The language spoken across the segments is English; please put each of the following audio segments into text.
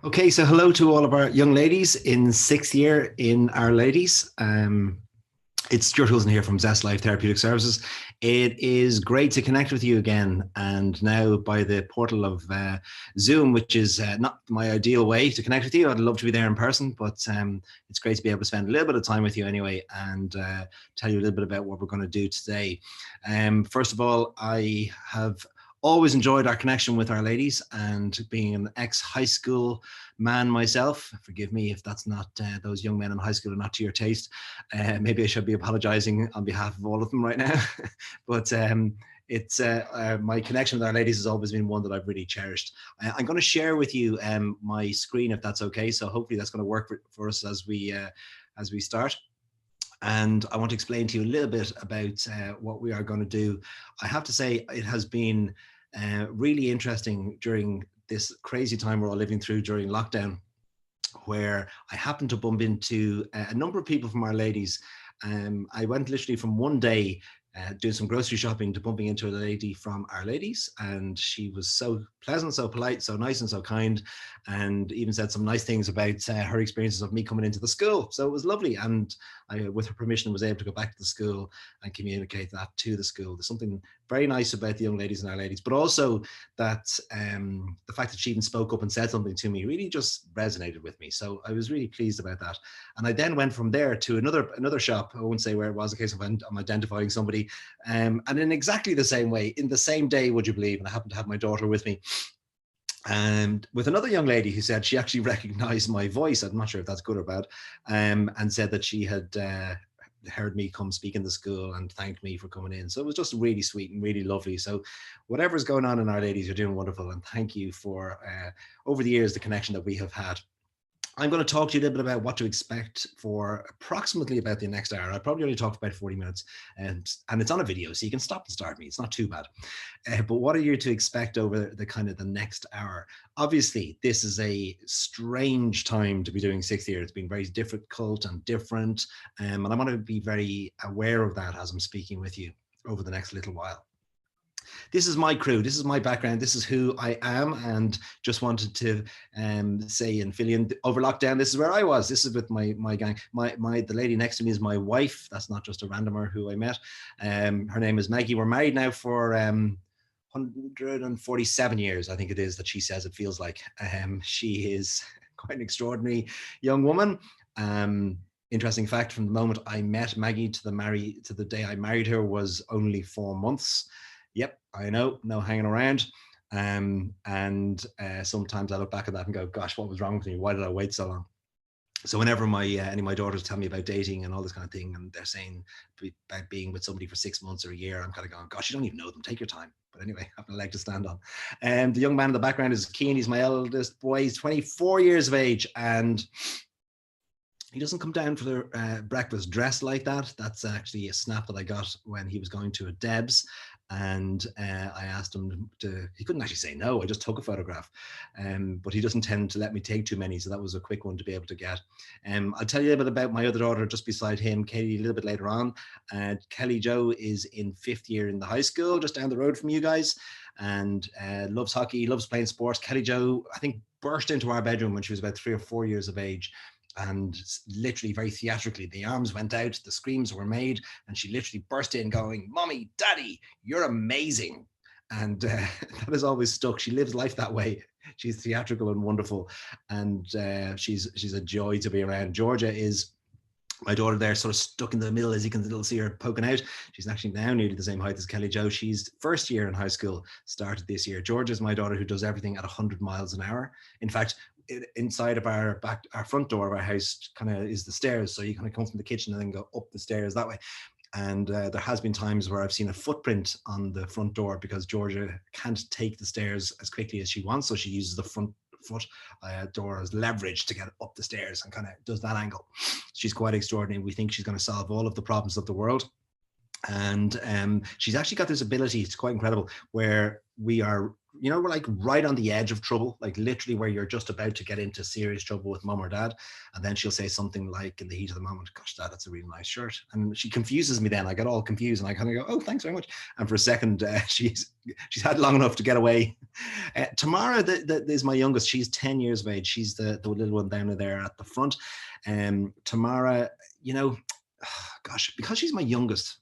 Okay, so hello to all of our young ladies in sixth year in Our Ladies. It's Stuart Wilson here from Zest Life Therapeutic Services. It is great to connect with you again, and now by the portal of Zoom, which is not my ideal way to connect with you. I'd love to be there in person, but it's great to be able to spend a little bit of time with you anyway, and tell you a little bit about what we're going to do today. First of all, I have always enjoyed our connection with Our Ladies, and being an ex-high school man myself, forgive me if that's not those young men in high school are not to your taste. Maybe I should be apologizing on behalf of all of them right now. But it's my connection with Our Ladies has always been one that I've really cherished. I'm going to share with you my screen, if that's okay. So hopefully that's going to work for us as we start. And I want to explain to you a little bit about what we are going to do. I have to say it has been really interesting during this crazy time we're all living through during lockdown, where I happened to bump into a number of people from Our Ladies. I went literally from one day doing some grocery shopping to bumping into a lady from Our Ladies, and she was so pleasant, so polite, so nice and so kind, and even said some nice things about her experiences of me coming into the school. So it was lovely, and I, with her permission, was able to go back to the school and communicate that to the school. There's something very nice about the young ladies and Our Ladies, but also that the fact that she even spoke up and said something to me really just resonated with me. So I was really pleased about that. And I then went from there to another shop. I won't say where it was in case I'm identifying somebody. And in exactly the same way, in the same day, would you believe, and I happened to have my daughter with me, and with another young lady who said she actually recognized my voice. I'm not sure if that's good or bad, and said that she had heard me come speak in the school and thanked me for coming in. So it was just really sweet and really lovely. So whatever's going on in Our Ladies, you're doing wonderful, and thank you for over the years the connection that we have had. I'm going to talk to you a little bit about what to expect for approximately about the next hour. I probably only talked about 40 minutes, and it's on a video, so you can stop and start me. It's not too bad. But what are you to expect over the kind of the next hour? Obviously, this is a strange time to be doing sixth year. It's been very difficult and different, and I want to be very aware of that as I'm speaking with you over the next little while. This is my crew, this is my background, this is who I am, and just wanted to say and fill in over lockdown, this is where I was. This is with my gang. The lady next to me is my wife. That's not just a randomer who I met. Her name is Maggie. We're married now for 147 years, I think it is, that she says it feels like. She is quite an extraordinary young woman. Interesting fact, from the moment I met Maggie to the day I married her was only 4 months. Yep, I know, no hanging around. Sometimes I look back at that and go, gosh, what was wrong with me? Why did I wait so long? So whenever any of my daughters tell me about dating and all this kind of thing, and they're saying about being with somebody for 6 months or a year, I'm kind of going, gosh, you don't even know them. Take your time. But anyway, I have a leg to stand on. And the young man in the background is Keane. He's my eldest boy. He's 24 years of age, and he doesn't come down for the breakfast dressed like that. That's actually a snap that I got when he was going to a Deb's, and I asked him to, he couldn't actually say no, I just took a photograph, but he doesn't tend to let me take too many, so that was a quick one to be able to get. I'll tell you a bit about my other daughter just beside him, Katie, a little bit later on. Kelly Jo is in 5th year in the high school, just down the road from you guys, and loves hockey, loves playing sports. Kelly Jo, I think, burst into our bedroom when she was about 3 or 4 years of age, and literally very theatrically, the arms went out, the screams were made, and she literally burst in going, "Mommy, Daddy, you're amazing." And that has always stuck. She lives life that way. She's theatrical and wonderful, and she's a joy to be around. Georgia is my daughter there, sort of stuck in the middle, as you can still see her poking out. She's actually now nearly the same height as Kelly Jo. She's 1st year in high school, started this year. Georgia is my daughter who does everything at 100 miles an hour. In fact, inside of our front door of our house kind of is the stairs, so you kind of come from the kitchen and then go up the stairs that way. And there has been times where I've seen a footprint on the front door because Georgia can't take the stairs as quickly as she wants, so she uses the front foot door as leverage to get up the stairs and kind of does that angle. She's quite extraordinary. We think she's going to solve all of the problems of the world. And she's actually got this ability, it's quite incredible, where we are we're like right on the edge of trouble, like literally where you're just about to get into serious trouble with mom or dad. And then she'll say something like in the heat of the moment, gosh, Dad, that's a really nice shirt. And she confuses me then. I get all confused and I kind of go, oh, thanks very much. And for a second, she's had long enough to get away. Tamara is my youngest. She's 10 years of age. She's the little one down there at the front. Tamara, gosh, because she's my youngest,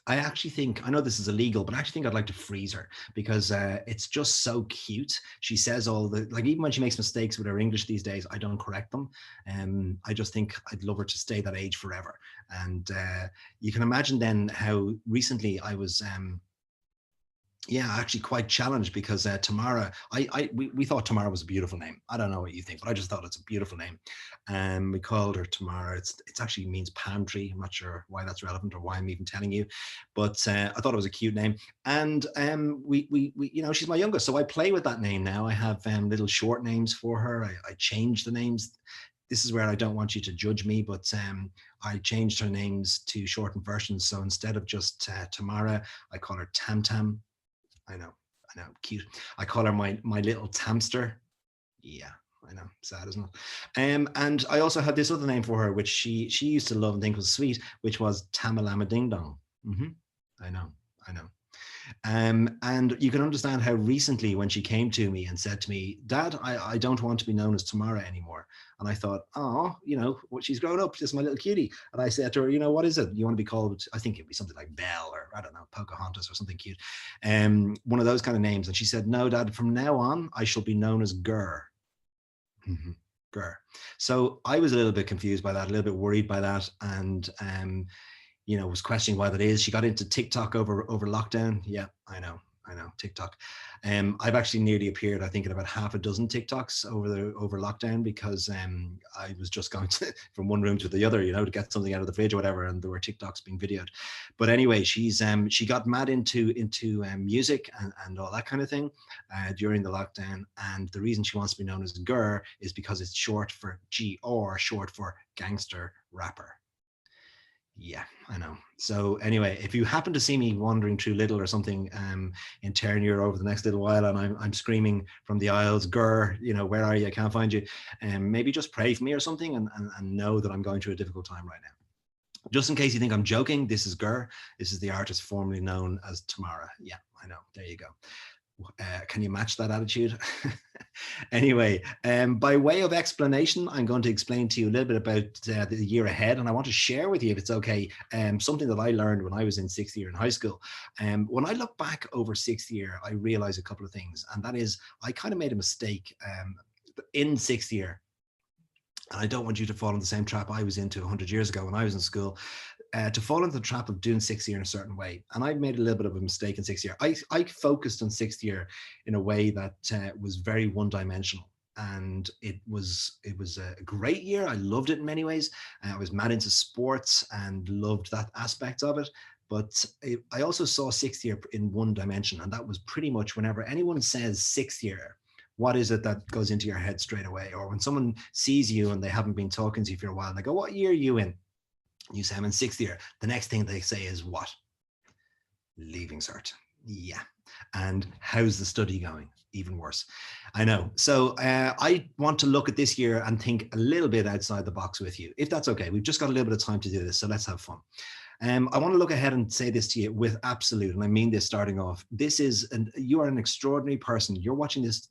I actually think, I know this is illegal, but I actually think I'd like to freeze her because it's just so cute. She says like even when she makes mistakes with her English these days, I don't correct them. I just think I'd love her to stay that age forever. And you can imagine then how recently I was, actually quite challenged because Tamara, we thought Tamara was a beautiful name. I don't know what you think, but I just thought it's a beautiful name. We called her Tamara. It actually means palm tree. I'm not sure why that's relevant or why I'm even telling you, but I thought it was a cute name. And we she's my youngest, so I play with that name now. I have little short names for her. I changed the names. This is where I don't want you to judge me, but I changed her names to shortened versions. So instead of just Tamara, I call her Tam Tam. I know, cute. I call her my little Tamster. Yeah, I know, sad, isn't it? And I also had this other name for her, which she used to love and think was sweet, which was Tamalama Ding Dong. I know. And you can understand how recently when she came to me and said to me, Dad, I don't want to be known as Tamara anymore. And I thought, oh, she's grown up, just my little cutie. And I said to her, what is it? You want to be called, I think it'd be something like Belle or I don't know, Pocahontas or something cute. One of those kind of names. And she said, no, Dad, from now on, I shall be known as Gur. Gur. So I was a little bit confused by that, a little bit worried by that. And, was questioning why that is. She got into TikTok over lockdown. Yeah, I know, TikTok. I've actually nearly appeared, I think, in about half a dozen TikToks over lockdown because I was just going from one room to the other, to get something out of the fridge or whatever, and there were TikToks being videoed. But anyway, she got mad into music and all that kind of thing during the lockdown. And the reason she wants to be known as GR is because it's short for GR, short for gangster rapper. Yeah, I know. So anyway, if you happen to see me wandering through Lidl or something in Terenure over the next little while, and I'm screaming from the aisles, "Grr, where are you? I can't find you," and maybe just pray for me or something, and know that I'm going through a difficult time right now. Just in case you think I'm joking, this is Gur. This is the artist formerly known as Tamara. Yeah, I know. There you go. Can you match that attitude? Anyway, by way of explanation, I'm going to explain to you a little bit about the year ahead, and I want to share with you, if it's okay, something that I learned when I was in sixth year in high school. When I look back over sixth year, I realize a couple of things, and that is I kind of made a mistake in sixth year. And I don't want you to fall in the same trap I was into 100 years ago when I was in school, to fall into the trap of doing sixth year in a certain way. And I made a little bit of a mistake in sixth year. I focused on sixth year in a way that was very one-dimensional. And it was a great year. I loved it in many ways. I was mad into sports and loved that aspect of it. But I also saw sixth year in one dimension. And that was pretty much whenever anyone says sixth year, what is it that goes into your head straight away? Or when someone sees you and they haven't been talking to you for a while and they go, what year are you in? You say, I'm in sixth year. The next thing they say is what? Leaving cert. Yeah. And how's the study going? Even worse. I know. So I want to look at this year and think a little bit outside the box with you, if that's okay. We've just got a little bit of time to do this, so let's have fun. I want to look ahead and say this to you with absolute, and I mean this starting off. You are an extraordinary person. You're watching this,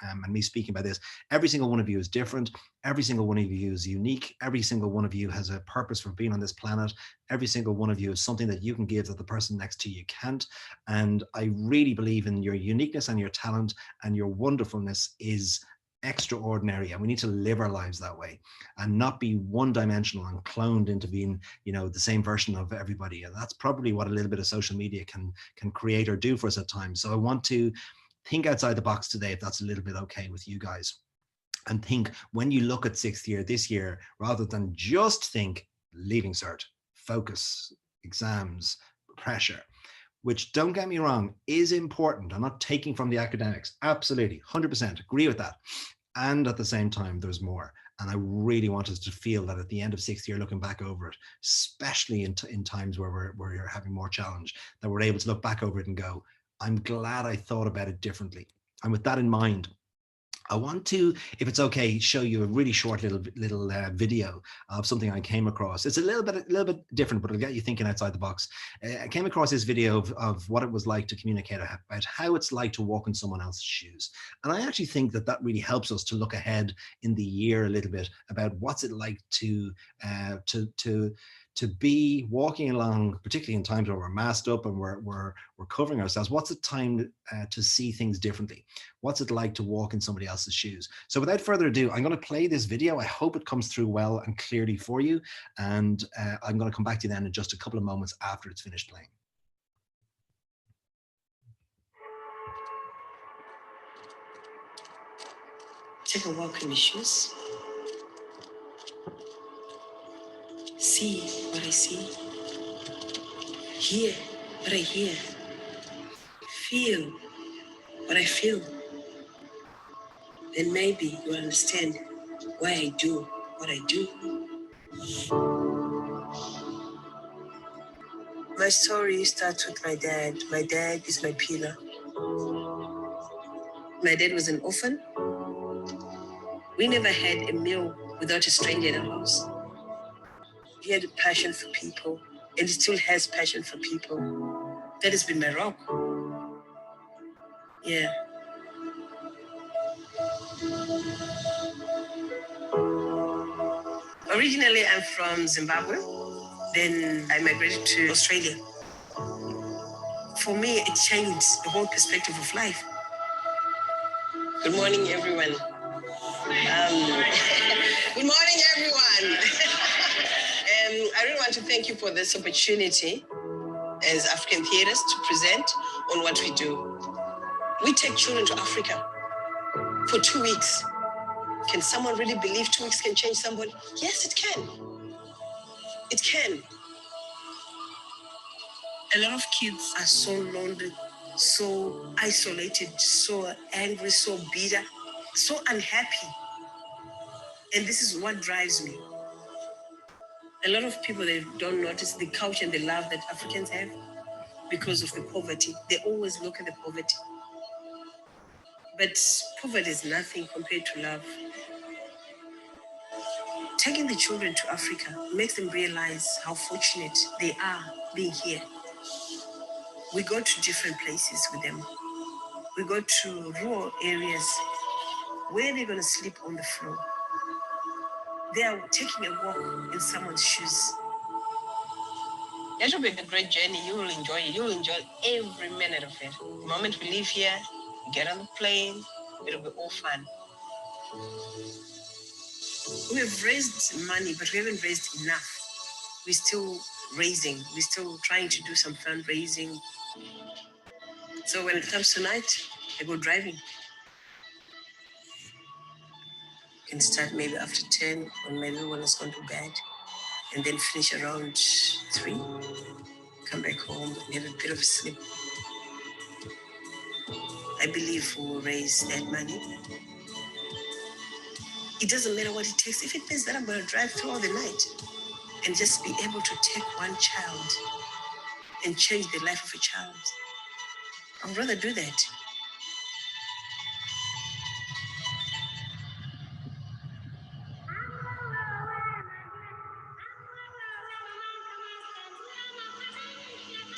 and me speaking about this. Every single one of you is different. Every single one of you is unique. Every single one of you has a purpose for being on this planet. Every single one of you is something that you can give that the person next to you can't. And I really believe in your uniqueness and your talent, and your wonderfulness is extraordinary, and we need to live our lives that way and not be one-dimensional and cloned into being the same version of everybody. And that's probably what a little bit of social media can create or do for us at times. So I want to think outside the box today, if that's a little bit okay with you guys, and think, when you look at sixth year this year, rather than just think leaving cert, focus, exams, pressure, which, don't get me wrong, is important. I'm not taking from the academics. Absolutely, 100% agree with that. And at the same time, there's more. And I really want us to feel that at the end of sixth year, looking back over it, especially in times where you're having more challenge, that we're able to look back over it and go, I'm glad I thought about it differently. And with that in mind, I want to, if it's okay, show you a really short little video of something I came across. It's a little bit different, but it'll get you thinking outside the box. I came across this video of what it was like to communicate about how it's like to walk in someone else's shoes, and I actually think that that really helps us to look ahead in the year a little bit about what's it like to be walking along, particularly in times where we're masked up and we're covering ourselves. What's the time to see things differently? What's it like to walk in somebody else's shoes? So without further ado, I'm going to play this video. I hope it comes through well and clearly for you. And I'm going to come back to you then in just a couple of moments after it's finished playing. Take a walk in the shoes. See what I see. Hear what I hear. Feel what I feel. Then maybe you'll understand why I do what I do. My story starts with my dad. My dad is my pillar. My dad was an orphan. We never had a meal without a stranger in our house. He had a passion for people, and he still has passion for people. That has been my rock. Yeah. Originally, I'm from Zimbabwe. Then I migrated to Australia. For me, it changed the whole perspective of life. Good morning, everyone. Good morning, everyone. I really want to thank you for this opportunity as African theatres to present on what we do. We take children to Africa for 2 weeks. Can someone really believe 2 weeks can change somebody? Yes, it can. It can. A lot of kids are so lonely, so isolated, so angry, so bitter, so unhappy. And this is what drives me. A lot of people, they don't notice the culture and the love that Africans have because of the poverty. They always look at the poverty. But poverty is nothing compared to love. Taking the children to Africa makes them realize how fortunate they are being here. We go to different places with them. We go to rural areas where they're going to sleep on the floor. They are taking a walk in someone's shoes. It will be a great journey. You will enjoy it. You will enjoy every minute of it. The moment we leave here, we get on the plane, it'll be all fun. We have raised money, but we haven't raised enough. We're still raising. We're still trying to do some fundraising. So when it comes to night, I go driving. Can start maybe after 10 when maybe everyone has gone to bed, and then finish around 3. Come back home and have a bit of a sleep. I believe we will raise that money. It doesn't matter what it takes. If it means that I'm going to drive through all the night and just be able to take one child and change the life of a child, I'd rather do that.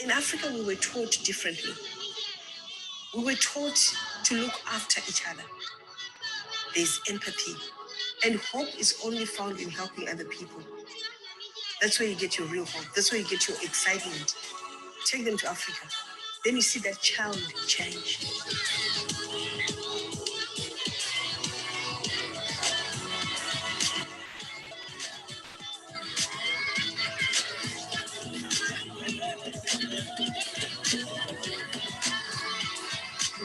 In Africa, we were taught differently. We were taught to look after each other. There's empathy. And hope is only found in helping other people. That's where you get your real hope. That's where you get your excitement. Take them to Africa. Then you see that child change.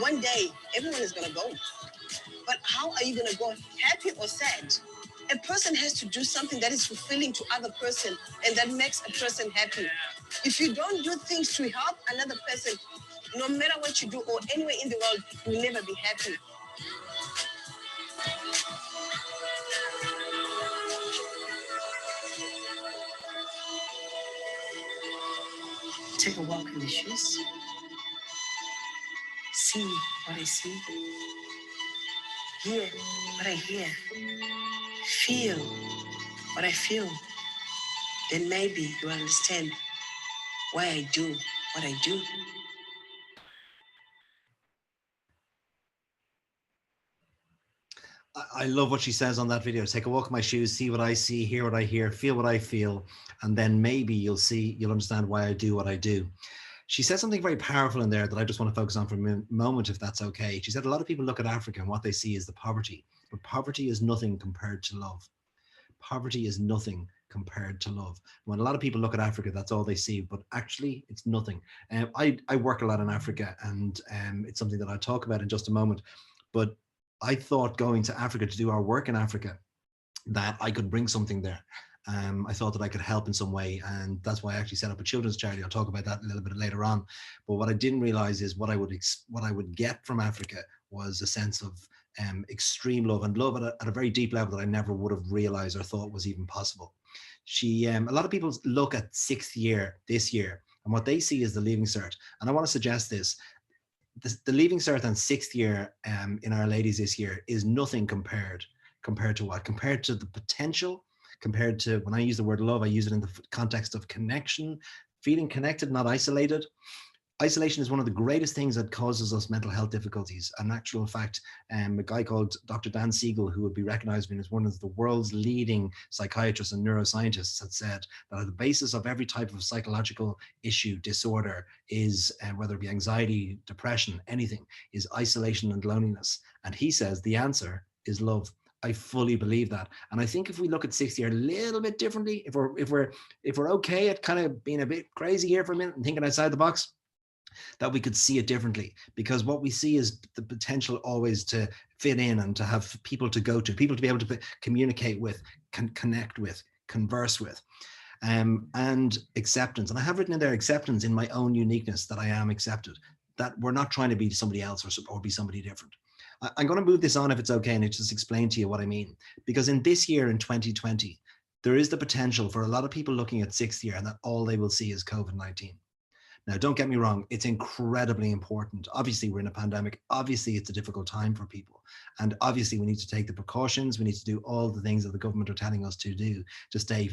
One day, everyone is going to go. But how are you going to go, happy or sad? A person has to do something that is fulfilling to other person and that makes a person happy. If you don't do things to help another person, no matter what you do or anywhere in the world, you'll never be happy. Take a walk in the shoes. see what I see, hear what I hear, feel what I feel, then maybe you understand why I do what I do. I love what she says on that video. Take a walk in my shoes, see what I see, hear what I hear, feel what I feel, and then maybe you'll understand why I do what I do. She said something very powerful in there that I just want to focus on for a moment, if that's okay. She said a lot of people look at Africa and what they see is the poverty, but poverty is nothing compared to love. Poverty is nothing compared to love. When a lot of people look at Africa, that's all they see, but actually it's nothing. I work a lot in Africa, and it's something that I'll talk about in just a moment. But I thought going to Africa to do our work in Africa, that I could bring something there. I thought that I could help in some way, and that's why I actually set up a children's charity. I'll talk about that a little bit later on. But what I didn't realize is what I would get from Africa was a sense of extreme love, and love at a very deep level that I never would have realized or thought was even possible. A lot of people look at sixth year this year, and what they see is the Leaving Cert. And I want to suggest this. The Leaving Cert and sixth year in Our Ladies this year is nothing compared to what? Compared to the potential, compared to, when I use the word love, I use it in the context of connection, feeling connected, not isolated. Isolation is one of the greatest things that causes us mental health difficulties. In actual fact, a guy called Dr. Dan Siegel, who would be recognized as one of the world's leading psychiatrists and neuroscientists, had said that at the basis of every type of psychological issue, disorder, is, whether it be anxiety, depression, anything, is isolation and loneliness. And he says the answer is love. I fully believe that. And I think if we look at sixth year a little bit differently, if we're okay at kind of being a bit crazy here for a minute and thinking outside the box, that we could see it differently, because what we see is the potential always to fit in and to have people to go to, people to be able to communicate with, connect with, converse with, and acceptance. And I have written in there acceptance in my own uniqueness, that I am accepted, that we're not trying to be somebody else or be somebody different. I'm going to move this on if it's okay, and just explain to you what I mean. Because in this year, in 2020, there is the potential for a lot of people looking at sixth year and that all they will see is COVID-19. Now, don't get me wrong, it's incredibly important. Obviously, we're in a pandemic. Obviously, it's a difficult time for people. And obviously, we need to take the precautions. We need to do all the things that the government are telling us to do to stay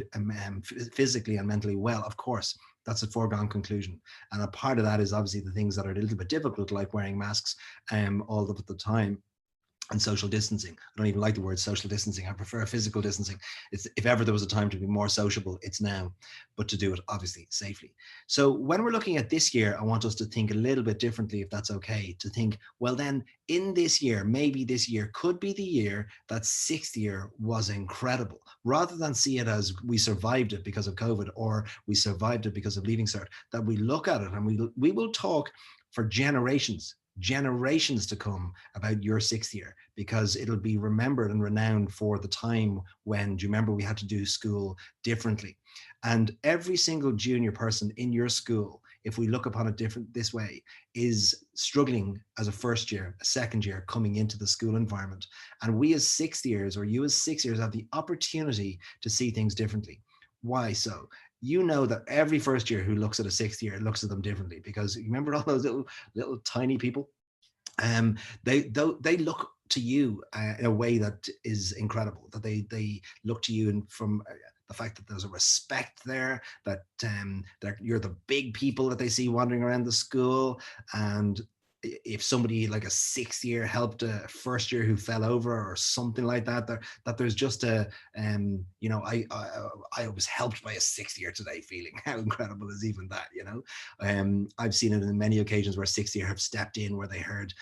physically and mentally well. Of course, that's a foregone conclusion. And a part of that is obviously the things that are a little bit difficult, like wearing masks all of the time, and social distancing. I don't even like the word social distancing. I prefer physical distancing. If ever there was a time to be more sociable, it's now, but to do it obviously safely. So when we're looking at this year, I want us to think a little bit differently, if that's okay, to think, well, then in this year, maybe this year could be the year that sixth year was incredible, rather than see it as we survived it because of COVID or we survived it because of Leaving Cert, that we look at it and we will talk for generations to come about your sixth year, because it'll be remembered and renowned for the time when, do you remember, we had to do school differently? And every single junior person in your school, if we look upon it this way, is struggling as a first year, a second year coming into the school environment. And we as sixth years, or you as sixth years, have the opportunity to see things differently. Why so? You know that every first year who looks at a sixth year looks at them differently, because remember all those little tiny people? They look to you in a way that is incredible, that they look to you, and from the fact that there's a respect there, that you're the big people that they see wandering around the school. And if somebody like a sixth year helped a first year who fell over or something like that, that there's just a, I was helped by a sixth year today feeling. How incredible is even that, you know? I've seen it in many occasions where sixth year have stepped in, where they heard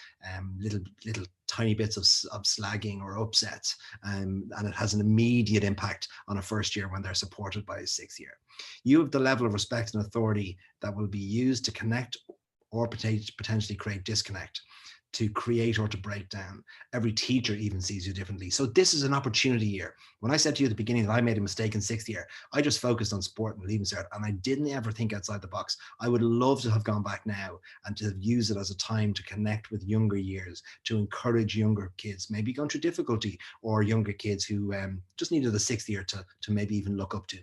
little tiny bits of slagging or upsets, and it has an immediate impact on a first year when they're supported by a sixth year. You have the level of respect and authority that will be used to connect or potentially create disconnect, to create or to break down. Every teacher even sees you differently. So this is an opportunity year. When I said to you at the beginning that I made a mistake in sixth year, I just focused on sport and Leaving Cert, and I didn't ever think outside the box. I would love to have gone back now and to use it as a time to connect with younger years, to encourage younger kids, maybe going through difficulty, or younger kids who just needed a sixth year to maybe even look up to.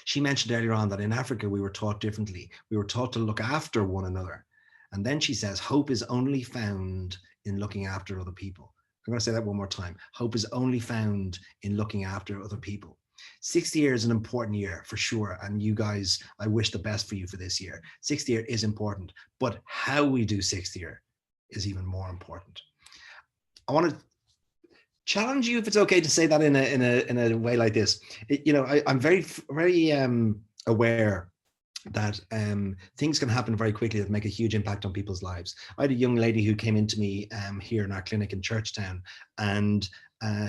She mentioned earlier on that in Africa, we were taught differently. We were taught to look after one another. And then she says, hope is only found in looking after other people. I'm going to say that one more time. Hope is only found in looking after other people. 60 year is an important year for sure. And you guys, I wish the best for you for this year. 60 year is important, but how we do 60 year is even more important. I want to challenge you, if it's okay to say that in a way like this. I'm very aware that things can happen very quickly that make a huge impact on people's lives. I had a young lady who came into me here in our clinic in Churchtown, and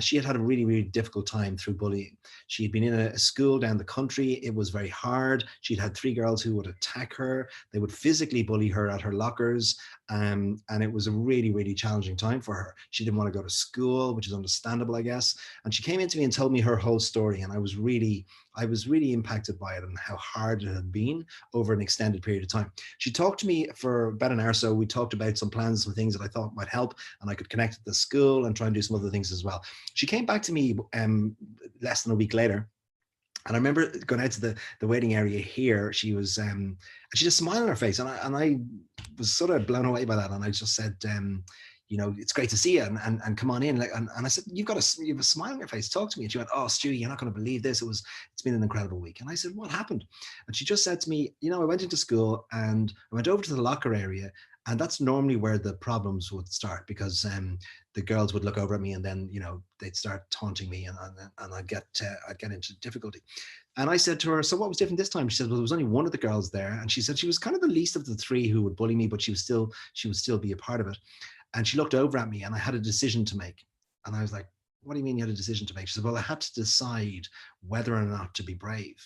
she had a really, really difficult time through bullying. She had been in a school down the country. It was very hard. She'd had 3 girls who would attack her. They would physically bully her at her lockers. And it was a really, really challenging time for her. She didn't want to go to school, which is understandable, I guess. And she came into me and told me her whole story. And I was really impacted by it and how hard it had been over an extended period of time. She talked to me for about an hour or so. We talked about some plans, some things that I thought might help, and I could connect with the school and try and do some other things as well. She came back to me less than a week later. And I remember going out to the waiting area here. She was, she just smiled on her face, and I was sort of blown away by that. And I just said, it's great to see you, and come on in. And I said, you have a smile on your face. Talk to me. And she went, oh, Stu, you're not going to believe this. It's been an incredible week. And I said, what happened? And she just said to me, I went into school and I went over to the locker area. And that's normally where the problems would start, because the girls would look over at me, and then they'd start taunting me, and I'd get into difficulty. And I said to her, so what was different this time? She said, well, there was only one of the girls there, and she said she was kind of the least of the 3 who would bully me, but she would still be a part of it. And she looked over at me, and I had a decision to make. And I was like, what do you mean you had a decision to make? She said, well, I had to decide whether or not to be brave.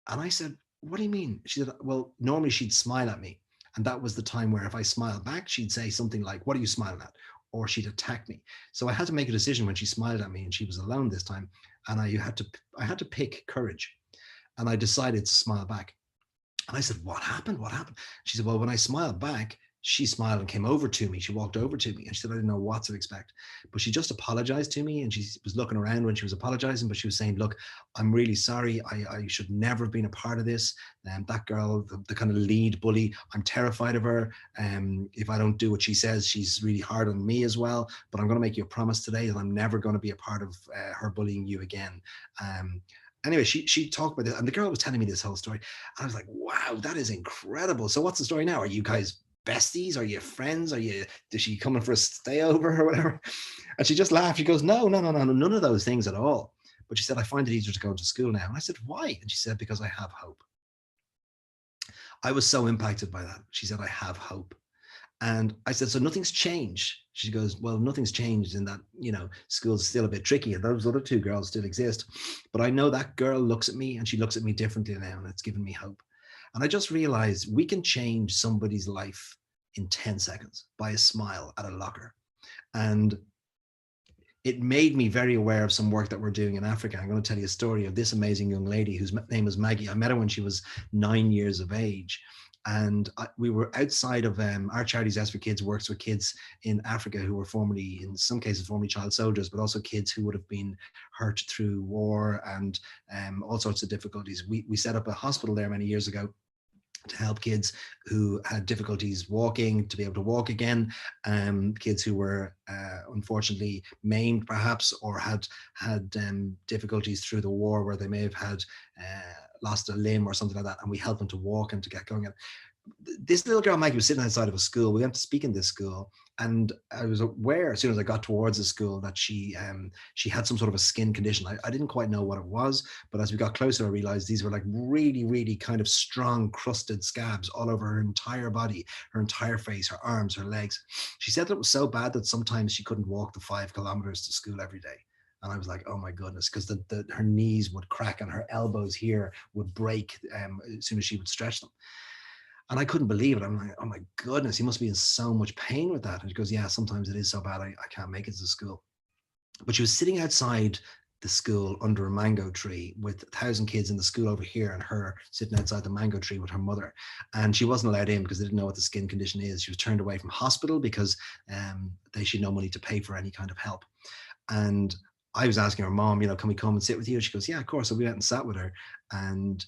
And I said, what do you mean? She said, well, normally she'd smile at me. And that was the time where if I smiled back, she'd say something like, what are you smiling at? Or she'd attack me. So I had to make a decision when she smiled at me, and she was alone this time. And I had to pick courage. And I decided to smile back. And I said, what happened? What happened? She said, well, when I smiled back, she smiled and came over to me. She walked over to me, and she said, I didn't know what to expect. But she just apologized to me, and she was looking around when she was apologizing, but she was saying, look, I'm really sorry. I should never have been a part of this. That girl, the kind of lead bully, I'm terrified of her. If I don't do what she says, she's really hard on me as well. But I'm going to make you a promise today that I'm never going to be a part of her bullying you again. Anyway, she talked about this, and the girl was telling me this whole story. I was like, wow, that is incredible. So what's the story now? Are you guys besties? Are you friends? Is she coming for a stay over or whatever? And she just laughed. She goes, no, none of those things at all. But she said, I find it easier to go to school now. And I said, why? And she said, because I have hope. I was so impacted by that. She said, I have hope. And I said, so nothing's changed? She goes, well, nothing's changed in that, school's still a bit tricky, and those other 2 girls still exist. But I know that girl looks at me, and she looks at me differently now, and it's given me hope. And I just realized we can change somebody's life in 10 seconds by a smile at a locker. And it made me very aware of some work that we're doing in Africa. I'm going to tell you a story of this amazing young lady whose name was Maggie. I met her when she was 9 years of age. And we were outside of our charity, Zest for Kids, works with kids in Africa who were in some cases, formerly child soldiers, but also kids who would have been hurt through war and all sorts of difficulties. We set up a hospital there many years ago to help kids who had difficulties walking, to be able to walk again, kids who were unfortunately maimed perhaps, or had difficulties through the war where they may have had lost a limb or something like that, and we helped them to walk and to get going. This little girl, Maggie, was sitting outside of a school. We went to speak in this school, and I was aware as soon as I got towards the school that she had some sort of a skin condition. I didn't quite know what it was, but as we got closer, I realized these were like really, really kind of strong, crusted scabs all over her entire body, her entire face, her arms, her legs. She said that it was so bad that sometimes she couldn't walk the 5 kilometers to school every day. And I was like, oh my goodness, because her knees would crack and her elbows here would break as soon as she would stretch them. And I couldn't believe it. I'm like, oh my goodness, he must be in so much pain with that. And she goes, yeah, sometimes it is so bad, I can't make it to school. But she was sitting outside the school under a mango tree with 1,000 kids in the school over here, and her sitting outside the mango tree with her mother. And she wasn't allowed in because they didn't know what the skin condition is. She was turned away from hospital because they should no money to pay for any kind of help. And I was asking her mom, can we come and sit with you? And she goes, yeah, of course. So we went and sat with her. And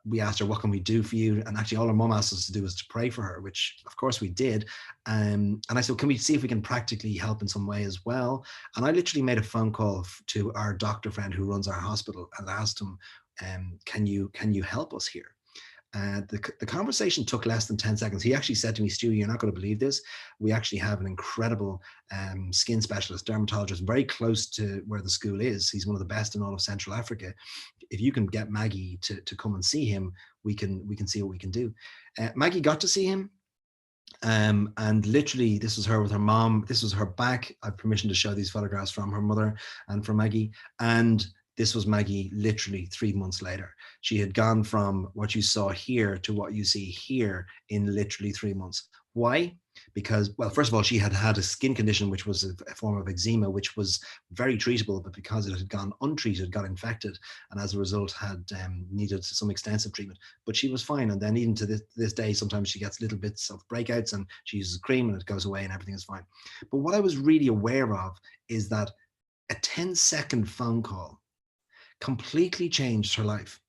we asked her, what can we do for you? And actually all her mum asked us to do was to pray for her, which of course we did. And I said, can we see if we can practically help in some way as well? And I literally made a phone call to our doctor friend who runs our hospital and asked him, can you help us here? The conversation took less than 10 seconds. He actually said to me, Stu, you're not going to believe this. We actually have an incredible skin specialist, dermatologist, very close to where the school is. He's one of the best in all of Central Africa. If you can get Maggie to come and see him, we can see what we can do. Maggie got to see him. And literally, this was her with her mom. This was her back. I have permission to show these photographs from her mother and from Maggie. And this was Maggie literally 3 months later. She had gone from what you saw here to what you see here in literally 3 months. Why? Because, well, first of all, she had had a skin condition, which was a form of eczema, which was very treatable, but because it had gone untreated, got infected, and as a result had needed some extensive treatment. But she was fine. And then even to this day, sometimes she gets little bits of breakouts and she uses cream and it goes away and everything is fine. But what I was really aware of is that a 10-second phone call completely changed her life,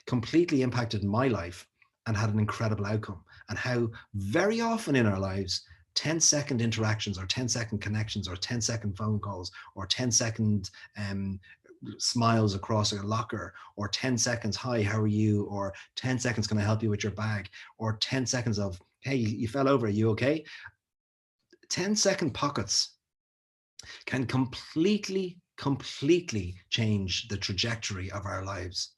completely impacted my life, and had an incredible outcome. And how very often in our lives, 10-second interactions or 10-second connections or 10-second phone calls or 10-second smiles across a locker, or 10 seconds, hi, how are you? Or 10 seconds, can I help you with your bag? Or 10 seconds of, hey, you fell over, are you okay? 10-second pockets can completely change the trajectory of our lives.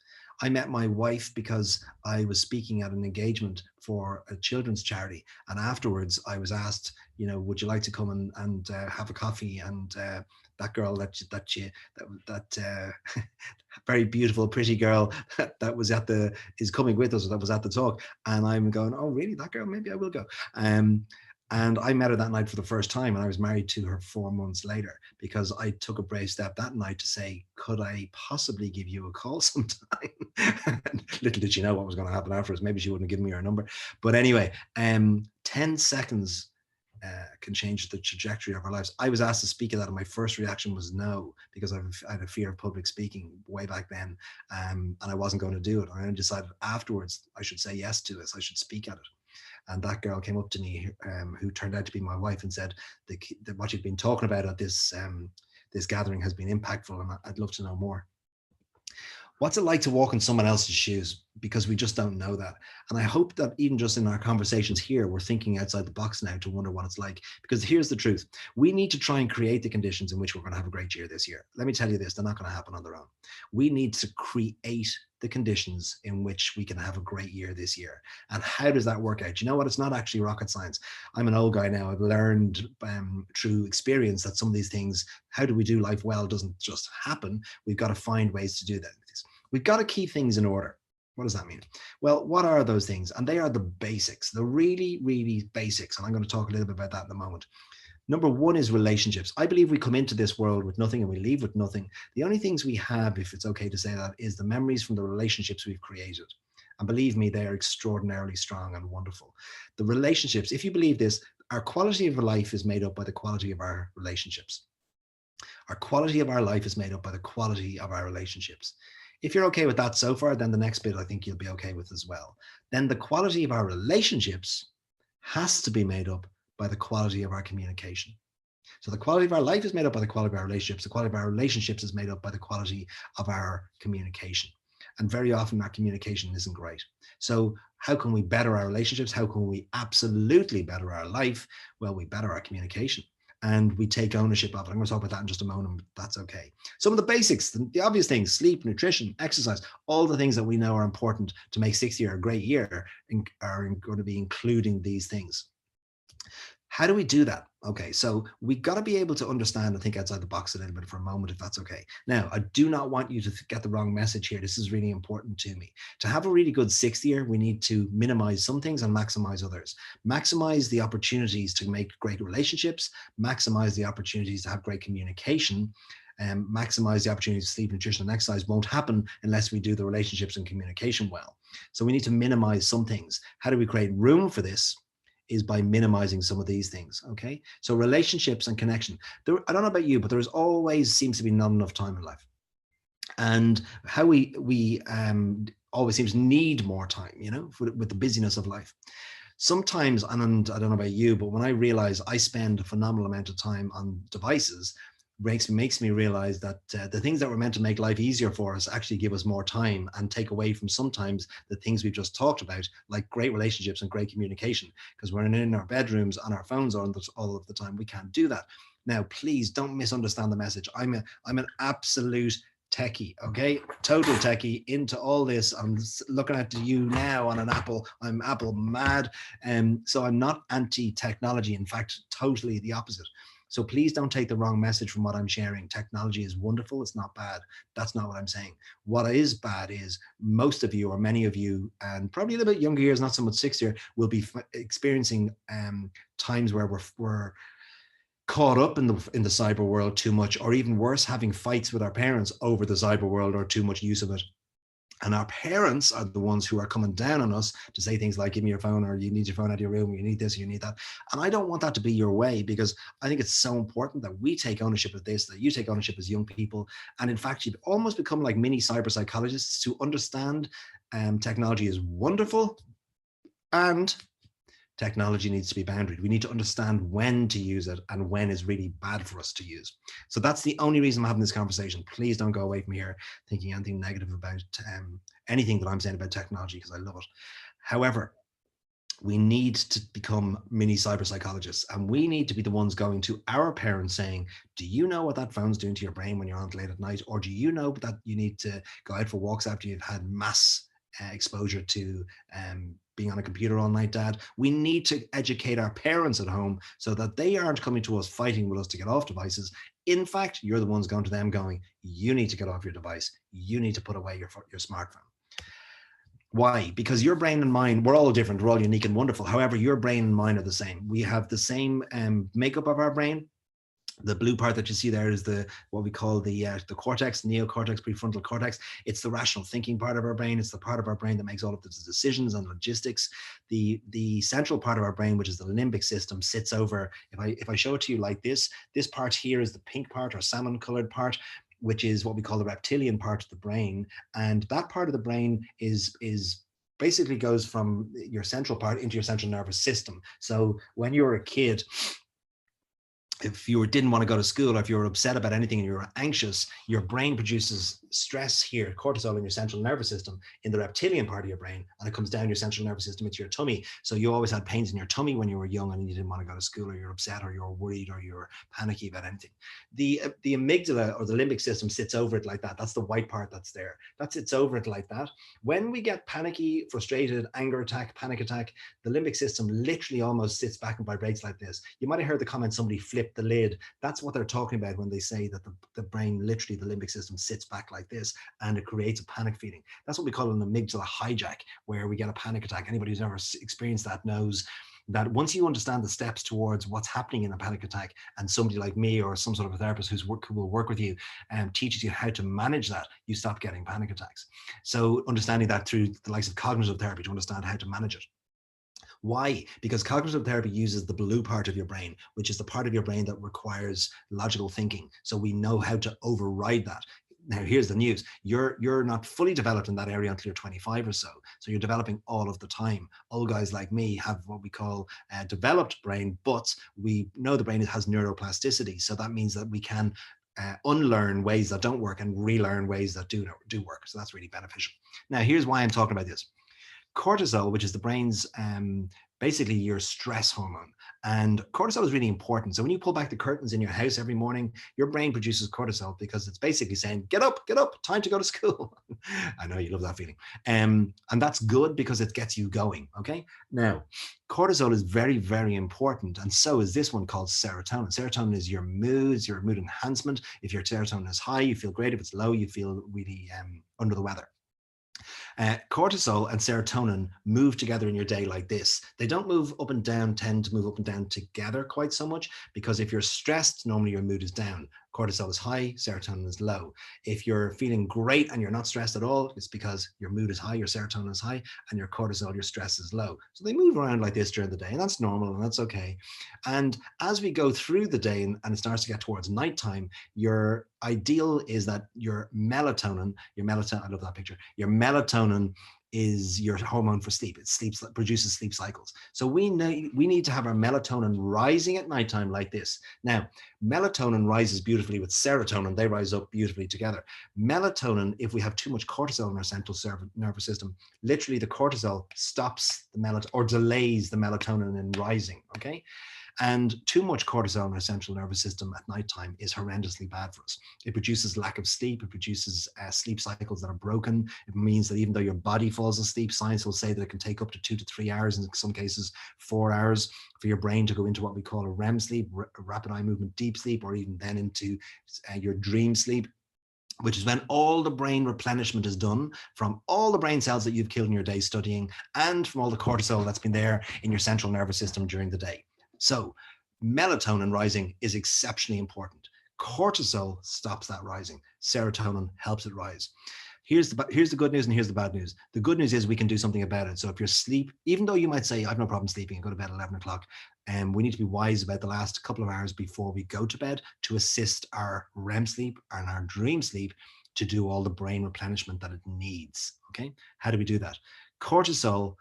I met my wife because I was speaking at an engagement for a children's charity, and afterwards I was asked, you know, would you like to come and have a coffee? And that girl that very beautiful, pretty girl that was is coming with us, that was at the talk, and I'm going, oh really, that girl? Maybe I will go. And I met her that night for the first time, and I was married to her 4 months later, because I took a brave step that night to say, could I possibly give you a call sometime? Little did she know what was going to happen afterwards. Maybe she wouldn't have given me her number. But anyway, 10 seconds can change the trajectory of our lives. I was asked to speak at that, and my first reaction was no, because I had a fear of public speaking way back then, and I wasn't going to do it. I decided afterwards I should say yes to this. I should speak at it. And that girl came up to me, who turned out to be my wife, and said that what you've been talking about at this gathering has been impactful, and I'd love to know more. What's it like to walk in someone else's shoes? Because we just don't know that. And I hope that even just in our conversations here, we're thinking outside the box now to wonder what it's like. Because here's the truth. We need to try and create the conditions in which we're going to have a great year this year. Let me tell you this, they're not going to happen on their own. We need to create the conditions in which we can have a great year this year. And how does that work out? You know what? It's not actually rocket science. I'm an old guy now. I've learned through experience that some of these things, how do we do life well, doesn't just happen. We've got to find ways to do that. We've got to keep things in order. What does that mean? Well, what are those things? And they are the basics, the really, really basics. And I'm going to talk a little bit about that in a moment. Number one is relationships. I believe we come into this world with nothing and we leave with nothing. The only things we have, if it's okay to say that, is the memories from the relationships we've created. And believe me, they are extraordinarily strong and wonderful. The relationships, if you believe this, our quality of life is made up by the quality of our relationships. Our quality of our life is made up by the quality of our relationships. If you're okay with that so far, then the next bit I think you'll be okay with as well. Then the quality of our relationships has to be made up by the quality of our communication. So the quality of our life is made up by the quality of our relationships. The quality of our relationships is made up by the quality of our communication. And very often our communication isn't great. So how can we better our relationships? How can we absolutely better our life? Well, we better our communication. And we take ownership of it. I'm going to talk about that in just a moment. That's okay. Some of the basics, the obvious things, sleep, nutrition, exercise, all the things that we know are important to make 60 year a great year are going to be including these things. How do we do that? Okay, so we got to be able to understand and think outside the box a little bit for a moment, if that's okay. Now, I do not want you to get the wrong message here. This is really important to me. To have a really good 6th year, we need to minimize some things and maximize others. Maximize the opportunities to make great relationships, maximize the opportunities to have great communication, and maximize the opportunities to sleep, nutrition, and exercise won't happen unless we do the relationships and communication well. So we need to minimize some things. How do we create room for this? Is by minimizing some of these things. Okay, so relationships and connection. I don't know about you, but there's always seems to be not enough time in life. And how we always seems to need more time, you know, with the busyness of life. Sometimes, and I don't know about you, but when I realize I spend a phenomenal amount of time on devices, makes me realize that the things that were meant to make life easier for us actually give us more time and take away from sometimes the things we've just talked about, like great relationships and great communication. Because we're in our bedrooms on our phones all of the time. We can't do that. Now, please don't misunderstand the message. I'm an absolute techie, okay? Total techie into all this. I'm looking at you now on an Apple. I'm Apple mad. So I'm not anti-technology. In fact, totally the opposite. So please don't take the wrong message from what I'm sharing. Technology is wonderful. It's not bad. That's not what I'm saying. What is bad is most of you, or many of you, and probably a little bit younger years, not so much 6th year, will be experiencing times where we're caught up in the cyber world too much, or even worse, having fights with our parents over the cyber world or too much use of it. And our parents are the ones who are coming down on us to say things like, give me your phone, or you need your phone out of your room, or you need this, or you need that. And I don't want that to be your way, because I think it's so important that we take ownership of this, that you take ownership as young people. And in fact, you almost become like mini cyber psychologists to understand technology is wonderful, and technology needs to be boundaried. We need to understand when to use it and when is really bad for us to use. So that's the only reason I'm having this conversation. Please don't go away from here thinking anything negative about anything that I'm saying about technology, because I love it. However, we need to become mini cyber psychologists, and we need to be the ones going to our parents saying, do you know what that phone's doing to your brain when you're on late at night? Or do you know that you need to go out for walks after you've had mass exposure to being on a computer all night, Dad? We need to educate our parents at home so that they aren't coming to us fighting with us to get off devices. In fact, you're the ones going to them going, you need to get off your device. You need to put away your smartphone. Why? Because your brain and mine, we're all different. We're all unique and wonderful. However, your brain and mine are the same. We have the same makeup of our brain. The blue part that you see there is what we call the cortex, neocortex, prefrontal cortex. It's the rational thinking part of our brain. It's the part of our brain that makes all of the decisions and logistics. The central part of our brain, which is the limbic system, sits over. If I show it to you like this part here is the pink part, or salmon colored part, which is what we call the reptilian part of the brain. And that part of the brain is basically goes from your central part into your central nervous system. So when you're a kid, if you didn't want to go to school, or if you were upset about anything and you were anxious, your brain produces stress here, cortisol, in your central nervous system, in the reptilian part of your brain, and it comes down your central nervous system into your tummy. So you always had pains in your tummy when you were young and you didn't want to go to school, or you're upset, or you're worried, or you're panicky about anything. The amygdala, or the limbic system, sits over it like that. That's the white part that's there. That sits over it like that. When we get panicky, frustrated, anger attack, panic attack, the limbic system literally almost sits back and vibrates like this. You might have heard the comment, somebody flipped the lid. That's what they're talking about when they say that the brain, literally the limbic system, sits back like this, and it creates a panic feeling. That's what we call an amygdala hijack, where we get a panic attack. Anybody who's ever experienced that knows that once you understand the steps towards what's happening in a panic attack, and somebody like me or some sort of a therapist who will work with you and teaches you how to manage that, you stop getting panic attacks. So understanding that through the likes of cognitive therapy, to understand how to manage it. Why? Because cognitive therapy uses the blue part of your brain, which is the part of your brain that requires logical thinking. So we know how to override that. Now, here's the news. You're not fully developed in that area until you're 25 or so. So you're developing all of the time. Old guys like me have what we call a developed brain, but we know the brain has neuroplasticity. So that means that we can unlearn ways that don't work and relearn ways that do work. So that's really beneficial. Now, here's why I'm talking about this. Cortisol, which is the brain's basically your stress hormone. And cortisol is really important. So when you pull back the curtains in your house every morning, your brain produces cortisol because it's basically saying, get up, time to go to school. I know you love that feeling. And that's good because it gets you going, okay? Now, cortisol is very, very important. And so is this one called serotonin. Serotonin is your moods, your mood enhancement. If your serotonin is high, you feel great. If it's low, you feel really under the weather. Cortisol and serotonin move together in your day like this. They don't move up and down, tend to move up and down together quite so much, because if you're stressed, normally your mood is down. Cortisol is high, serotonin is low. If you're feeling great and you're not stressed at all, it's because your mood is high, your serotonin is high, and your cortisol, your stress is low. So they move around like this during the day, and that's normal and that's okay. And as we go through the day and it starts to get towards nighttime, your ideal is that your melatonin, I love that picture, your melatonin is your hormone for sleep. It produces sleep cycles. So we need to have our melatonin rising at nighttime like this. Now, melatonin rises beautifully with serotonin. They rise up beautifully together. Melatonin, if we have too much cortisol in our central nervous system, literally the cortisol stops the melatonin or delays the melatonin in rising, okay? And too much cortisol in our central nervous system at nighttime is horrendously bad for us. It produces lack of sleep. It produces sleep cycles that are broken. It means that even though your body falls asleep, science will say that it can take up to 2 to 3 hours, in some cases 4 hours, for your brain to go into what we call a REM sleep, rapid eye movement deep sleep, or even then into your dream sleep, which is when all the brain replenishment is done from all the brain cells that you've killed in your day studying and from all the cortisol that's been there in your central nervous system during the day. So melatonin rising is exceptionally important. Cortisol stops that rising. Serotonin helps it rise. Here's the good news and here's the bad news. The good news is we can do something about it. So if your sleep, even though you might say, I've no problem sleeping and go to bed at 11 o'clock, and we need to be wise about the last couple of hours before we go to bed to assist our REM sleep and our dream sleep to do all the brain replenishment that it needs. Okay, how do we do that? Cortisol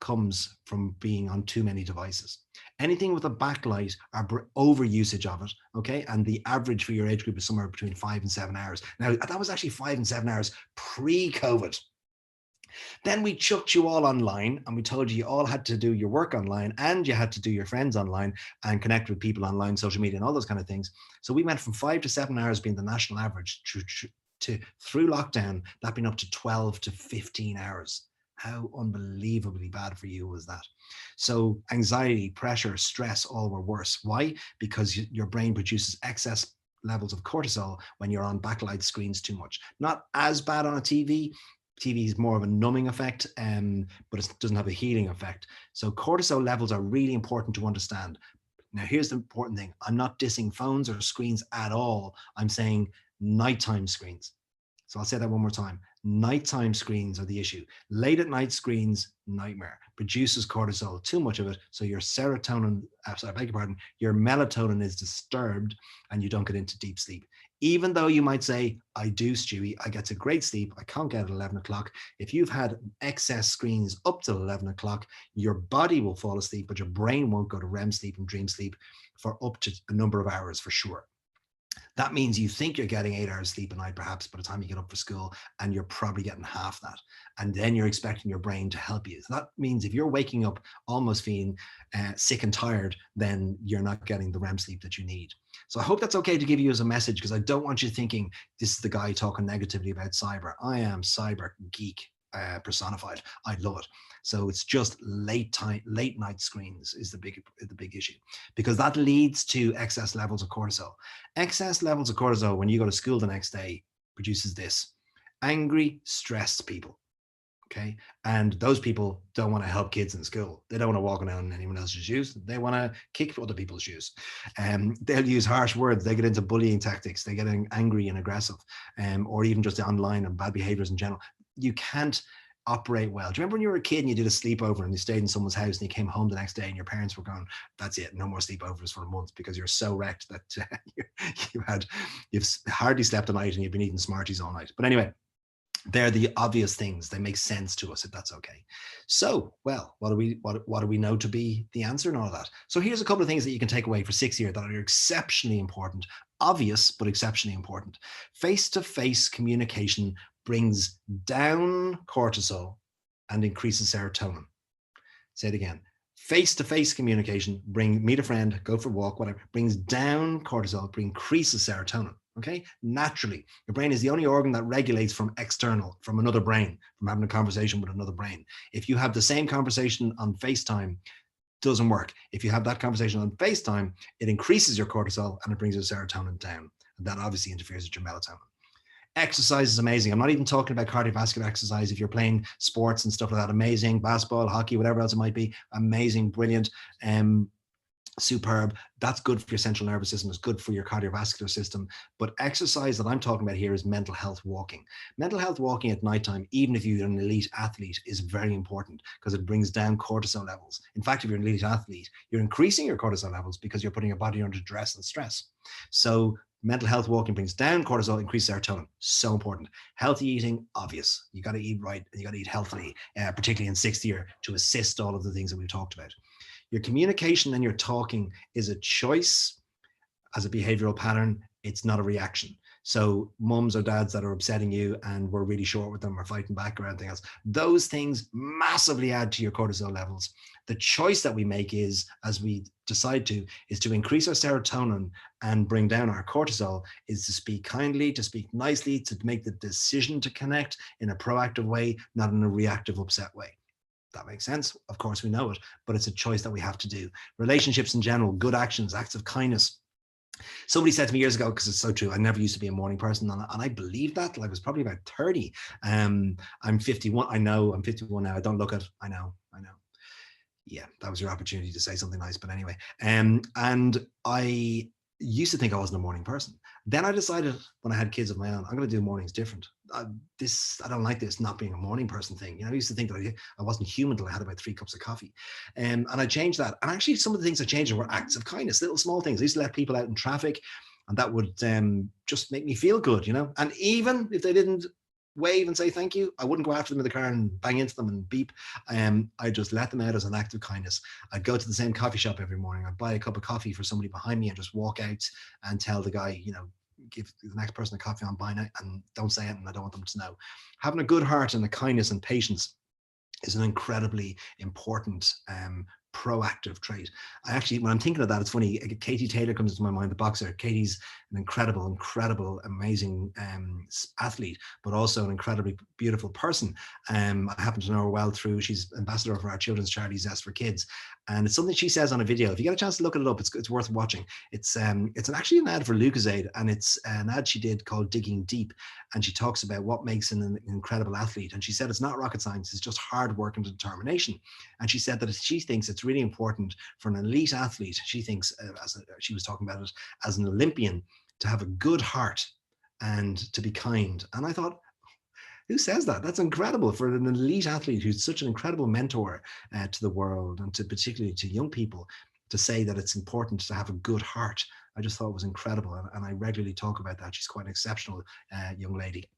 comes from being on too many devices. Anything with a backlight or over usage of it, okay? And the average for your age group is somewhere between 5 and 7 hours. Now, that was actually 5 and 7 hours pre-COVID. Then we chucked you all online and we told you all had to do your work online and you had to do your friends online and connect with people online, social media and all those kind of things. So we went from 5 to 7 hours being the national average to through lockdown, that being up to 12 to 15 hours. How unbelievably bad for you was that? So anxiety, pressure, stress, all were worse. Why? Because your brain produces excess levels of cortisol when you're on backlight screens too much. Not as bad on a TV. TV is more of a numbing effect, but it doesn't have a healing effect. So cortisol levels are really important to understand. Now, here's the important thing. I'm not dissing phones or screens at all. I'm saying nighttime screens. So I'll say that one more time. Nighttime screens are the issue. Late at night screens, nightmare. Produces cortisol, too much of it. So your serotonin, I beg your pardon, your melatonin is disturbed and you don't get into deep sleep. Even though you might say, I do, Stewie, I get to great sleep. I can't get at 11 o'clock. If you've had excess screens up till 11 o'clock, your body will fall asleep, but your brain won't go to REM sleep and dream sleep for up to a number of hours for sure. That means you think you're getting 8 hours sleep a night, perhaps by the time you get up for school, and you're probably getting half that. And then you're expecting your brain to help you. So that means if you're waking up almost feeling sick and tired, then you're not getting the REM sleep that you need. So I hope that's okay to give you as a message, because I don't want you thinking this is the guy talking negatively about cyber. I am cyber geek personified. I love it. So it's just late night screens is the big issue, because that leads to excess levels of cortisol. Excess levels of cortisol when you go to school the next day produces this: angry, stressed people. Okay. And those people don't want to help kids in school. They don't want to walk around in anyone else's shoes. They want to kick other people's shoes. They'll use harsh words. They get into bullying tactics. They get angry and aggressive, or even just online and bad behaviors in general. You can't operate well. Do you remember when you were a kid and you did a sleepover and you stayed in someone's house and you came home the next day and your parents were going, that's it, no more sleepovers for a month, because you're so wrecked that you've hardly slept a night and you've been eating Smarties all night. But anyway, they're the obvious things. They make sense to us, if that's okay. So, well, what do we know to be the answer and all of that? So here's a couple of things that you can take away for 6 years that are exceptionally important, obvious, but exceptionally important. Face-to-face communication brings down cortisol and increases serotonin. Say it again. Face-to-face communication, meet a friend, go for a walk, whatever, brings down cortisol, increases serotonin. Okay, naturally, your brain is the only organ that regulates from another brain, from having a conversation with another brain. If you have the same conversation on FaceTime, doesn't work. If you have that conversation on FaceTime, it increases your cortisol and it brings your serotonin down. And that obviously interferes with your melatonin. Exercise is amazing. I'm not even talking about cardiovascular exercise. If you're playing sports and stuff like that, amazing. Basketball, hockey, whatever else it might be, amazing, brilliant. superb. That's good for your central nervous system. It's good for your cardiovascular system. But exercise that I'm talking about here is mental health walking. Mental health walking at nighttime, even if you're an elite athlete, is very important because it brings down cortisol levels. In fact, if you're an elite athlete, you're increasing your cortisol levels because you're putting your body under duress and stress. So mental health walking brings down cortisol, increases serotonin. So important. Healthy eating, obvious. You got to eat right and you got to eat healthily, particularly in sixth year, to assist all of the things that we've talked about. Your communication and your talking is a choice as a behavioral pattern. It's not a reaction. So mums or dads that are upsetting you and we're really short with them or fighting back or anything else, those things massively add to your cortisol levels. The choice that we make is, as we decide to, is to increase our serotonin and bring down our cortisol, is to speak kindly, to speak nicely, to make the decision to connect in a proactive way, not in a reactive, upset way. That makes sense. Of course, we know it, but it's a choice that we have to do. Relationships in general, good actions, acts of kindness. Somebody said to me years ago, because it's so true, I never used to be a morning person, and I believed that. Like, I was probably about 30. I'm 51. I know I'm 51 now. I don't look at, I know. Yeah, that was your opportunity to say something nice. But anyway, and I used to think I wasn't a morning person. Then I decided when I had kids of my own, I'm going to do mornings different. I don't like this not being a morning person thing. I used to think that I wasn't human until I had about 3 cups of coffee. And I changed that. And actually, some of the things I changed were acts of kindness, little small things. I used to let people out in traffic, and that would just make me feel good, And even if they didn't wave and say thank you, I wouldn't go after them in the car and bang into them and beep. I just let them out as an act of kindness. I'd go to the same coffee shop every morning. I'd buy a cup of coffee for somebody behind me and just walk out and tell the guy, give the next person a coffee, I'm buying it, and don't say it, and I don't want them to know. Having a good heart and a kindness and patience is an incredibly important proactive trait. I actually, when I'm thinking of that, it's funny. Katie Taylor comes into my mind, the boxer. Katie's an incredible, amazing athlete, but also an incredibly beautiful person. I happen to know her well through, she's ambassador for our children's charity Zest for Kids. And it's something she says on a video. If you get a chance to look it up, it's worth watching. It's actually an ad for Lucozade, and it's an ad she did called Digging Deep. And she talks about what makes an incredible athlete. And she said it's not rocket science, it's just hard work and determination. And she said that she thinks it's really important for an elite athlete. She thinks, she was talking about it, as an Olympian, to have a good heart and to be kind. And I thought, who says that? That's incredible for an elite athlete who's such an incredible mentor to the world, and to particularly to young people, to say that it's important to have a good heart. I just thought it was incredible. And I regularly talk about that. She's quite an exceptional young lady.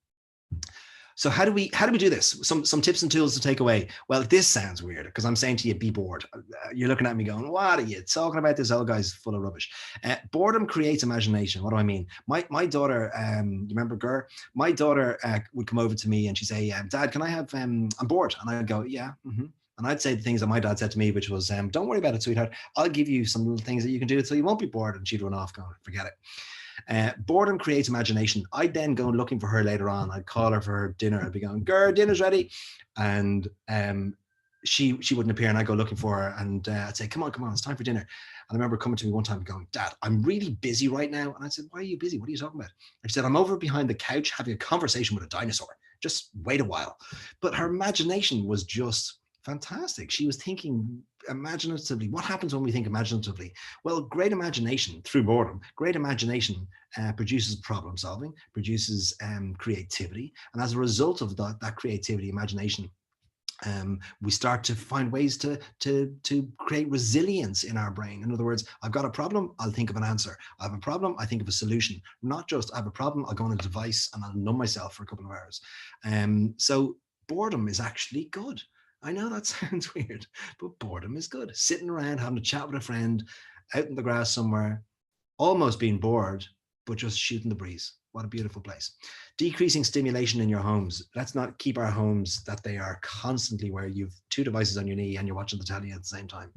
So how do we do this? Some tips and tools to take away. Well, this sounds weird because I'm saying to you, be bored. You're looking at me going, what are you talking about? This old guy's full of rubbish. Boredom creates imagination. What do I mean? My daughter, you remember Gur? My daughter would come over to me and she'd say, Dad, can I have, I'm bored. And I'd go, yeah. Mm-hmm. And I'd say the things that my dad said to me, which was, don't worry about it, sweetheart. I'll give you some little things that you can do so you won't be bored. And she'd run off going, forget it. Boredom creates imagination. I'd then go looking for her later on. I'd call her for her dinner. I'd be going, girl, dinner's ready. And she wouldn't appear, and I'd go looking for her, and I'd say, come on, it's time for dinner. And I remember coming to me one time and going, Dad, I'm really busy right now. And I said, why are you busy? What are you talking about? And she said, I'm over behind the couch having a conversation with a dinosaur. Just wait a while. But her imagination was just fantastic. She was thinking imaginatively. What happens when we think imaginatively? Well, great imagination through boredom, great imagination produces problem solving, produces creativity. And as a result of that creativity, imagination, we start to find ways to create resilience in our brain. In other words, I've got a problem, I'll think of an answer. I have a problem, I think of a solution. Not just I have a problem, I'll go on a device and I'll numb myself for a couple of hours. So boredom is actually good. I know that sounds weird, but boredom is good. Sitting around, having a chat with a friend, out in the grass somewhere, almost being bored, but just shooting the breeze. What a beautiful place. Decreasing stimulation in your homes. Let's not keep our homes that they are constantly where you've 2 devices on your knee and you're watching the telly at the same time.